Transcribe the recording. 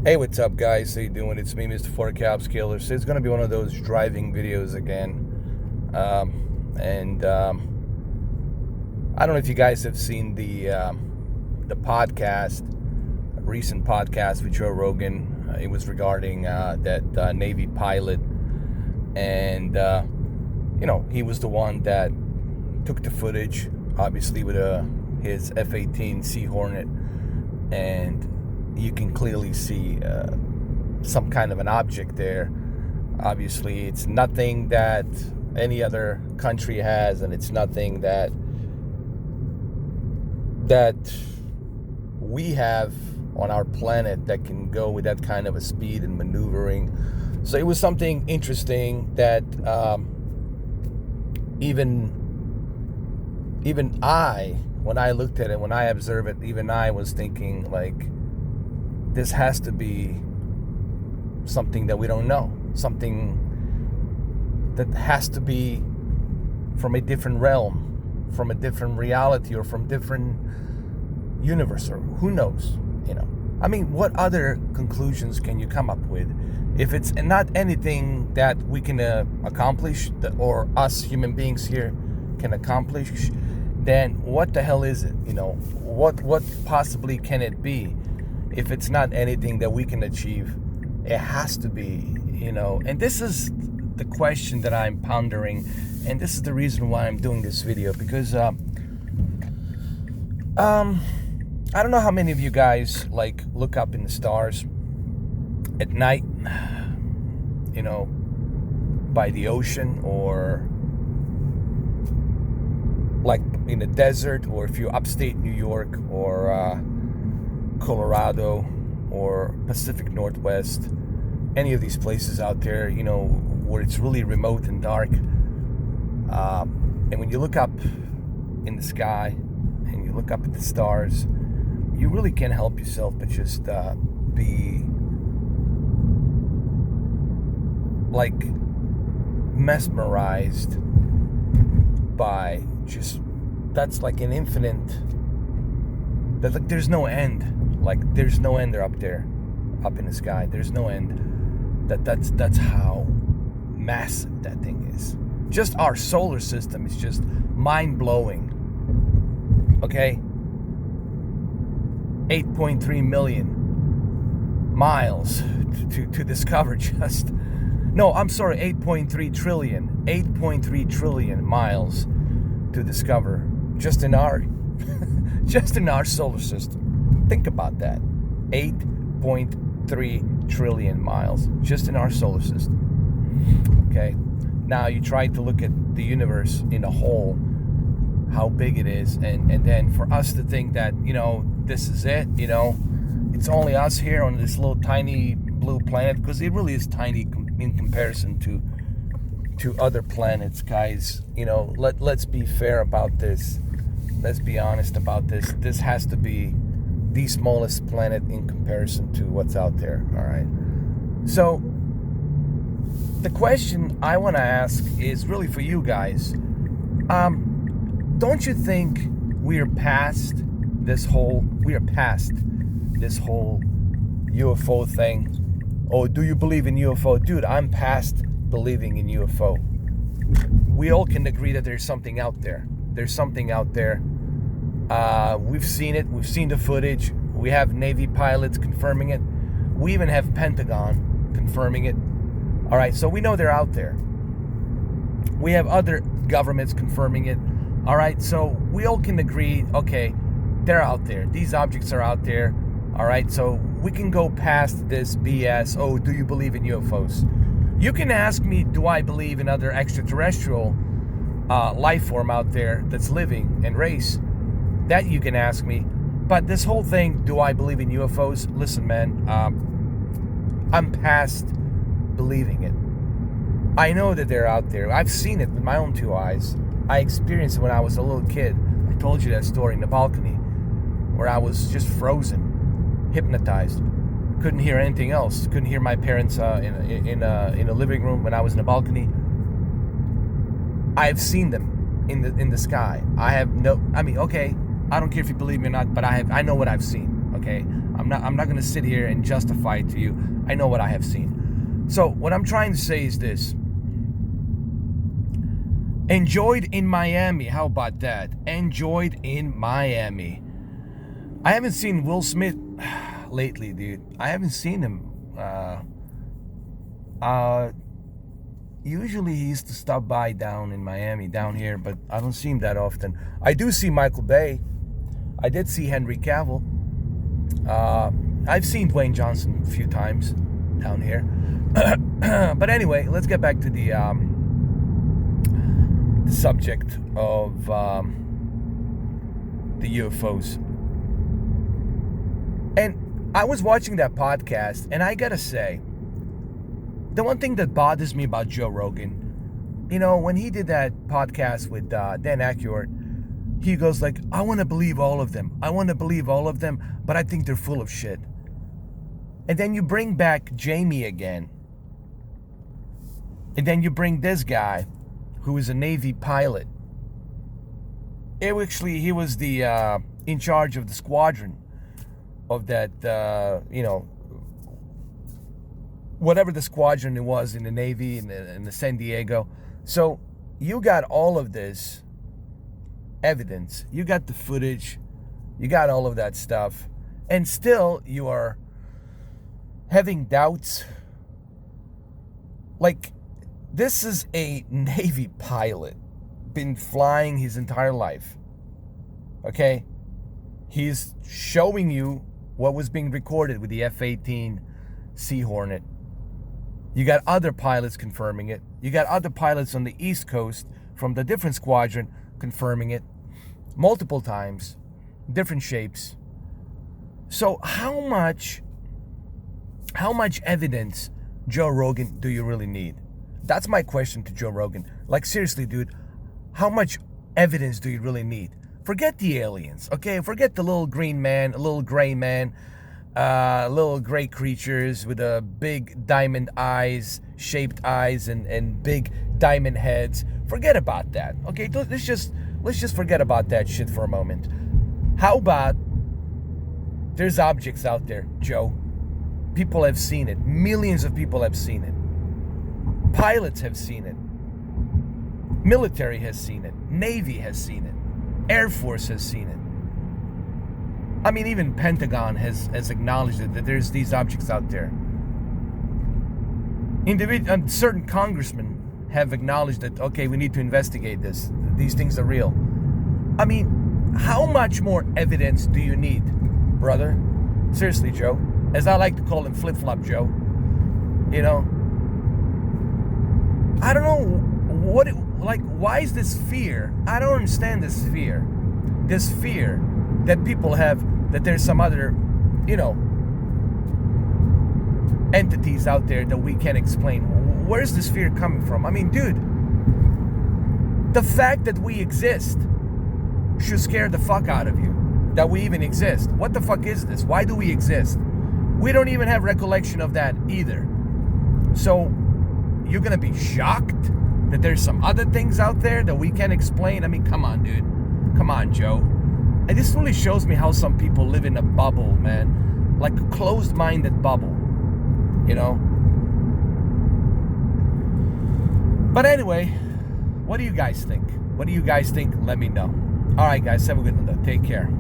Hey, what's up, guys? How you doing? It's me, Mr. 4K Killer. So it's going to be one of those driving videos again. I don't know if you guys have seen the podcast, a recent podcast with Joe Rogan. It was regarding that Navy pilot. And, he was the one that took the footage, obviously, with his F-18 Sea Hornet. And you can clearly see some kind of an object there. Obviously, it's nothing that any other country has, and it's nothing that we have on our planet that can go with that kind of a speed and maneuvering. So it was something interesting that even I, when I looked at it, when I observed it, even I was thinking, like, this has to be something that we don't know, something that has to be from a different realm, from a different reality, or from different universe, or who knows, I mean, what other conclusions can you come up with? If it's not anything that we can accomplish, or us human beings here can accomplish, then what the hell is it? What possibly can it be? If it's not anything that we can achieve, it has to be, And this is the question that I'm pondering, and this is the reason why I'm doing this video, because I don't know how many of you guys look up in the stars at night, by the ocean, or like in the desert, or if you're upstate New York, or Colorado, or Pacific Northwest, any of these places out there, where it's really remote and dark. And when you look up in the sky and you look up at the stars, you really can't help yourself but just be mesmerized by just, that's like an infinite, that there's no end. There's no end. They're up there, up in the sky. There's no end. That's how massive that thing is. Just our solar system is just mind-blowing. Okay? 8.3 million miles to discover just... No, I'm sorry, 8.3 trillion. 8.3 trillion miles to discover just in our just in our solar system. Think about that. 8.3 trillion miles just in our solar system. Okay? Now you try to look at the universe in a whole, how big it is, and then for us to think that, this is it, it's only us here on this little tiny blue planet, because it really is tiny in comparison to other planets, guys. Let's be fair about this. Let's be honest about this. This has to be the smallest planet in comparison to what's out there. All right. So the question I want to ask is really for you guys. Don't you think we are past this whole UFO thing? Oh, do you believe in UFO? Dude, I'm past believing in UFO. We all can agree that there's something out there. There's something out there. We've seen it. We've seen the footage. We have Navy pilots confirming it. We even have Pentagon confirming it. All right, so we know they're out there. We have other governments confirming it. All right, so we all can agree, okay, they're out there. These objects are out there. All right, so we can go past this BS. Oh, do you believe in UFOs? You can ask me, do I believe in other extraterrestrial life form out there that's living and race? That you can ask me. But this whole thing, do I believe in UFOs? Listen, man, I'm past believing it. I know that they're out there. I've seen it with my own two eyes. I experienced it when I was a little kid. I told you that story in the balcony, where I was just frozen, hypnotized. Couldn't hear anything else. Couldn't hear my parents in a living room when I was in the balcony. I've seen them in the sky. I don't care if you believe me or not, but I know what I've seen. Okay, I'm not gonna sit here and justify it to you. I know what I have seen. So what I'm trying to say is this: enjoyed in Miami. How about that? Enjoyed in Miami. I haven't seen Will Smith lately, dude. I haven't seen him. Usually he used to stop by down in Miami, down here, but I don't see him that often. I do see Michael Bay. I did see Henry Cavill. I've seen Dwayne Johnson a few times down here. But anyway, let's get back to the subject of the UFOs. And I was watching that podcast, and I gotta say, the one thing that bothers me about Joe Rogan, you know, when he did that podcast with Dan Aykroyd, he goes like, I want to believe all of them. I want to believe all of them, but I think they're full of shit. And then you bring back Jamie again. And then you bring this guy, who is a Navy pilot. He was the in charge of the squadron of that, whatever the squadron it was in the Navy, in the San Diego. So you got all of this evidence. You got the footage. You got all of that stuff. And still you are having doubts. Like, this is a Navy pilot. Been flying his entire life. Okay? He's showing you what was being recorded with the F-18 Sea Hornet. You got other pilots confirming it. You got other pilots on the East Coast from the different squadron confirming it multiple times, different shapes. So how much evidence, Joe Rogan, do you really need? That's my question to Joe Rogan. Like, seriously, dude, how much evidence do you really need? Forget the aliens, okay? Forget the little green man, a little gray man, little gray creatures with a big diamond eyes, shaped eyes, and big diamond heads. Forget about that, okay? Let's just forget about that shit for a moment. How about there's objects out there, Joe? People have seen it. Millions of people have seen it. Pilots have seen it. Military has seen it. Navy has seen it. Air Force has seen it. I mean, even Pentagon has acknowledged it, that there's these objects out there. Certain congressmen have acknowledged that, okay, we need to investigate this. These things are real. I mean, how much more evidence do you need, brother? Seriously, Joe. As I like to call him, Flip-Flop Joe. You know? I don't know why is this fear? I don't understand this fear. This fear that people have that there's some other, entities out there that we can't explain. Where's this fear coming from? I mean, dude, the fact that we exist should scare the fuck out of you. That we even exist. What the fuck is this? Why do we exist? We don't even have recollection of that either. So, you're gonna be shocked that there's some other things out there that we can't explain? I mean, come on, dude. Come on, Joe. And this really shows me how some people live in a bubble, man. Like a closed-minded bubble. You know? But anyway, what do you guys think? What do you guys think? Let me know. Alright, guys. Have a good one, though. Take care.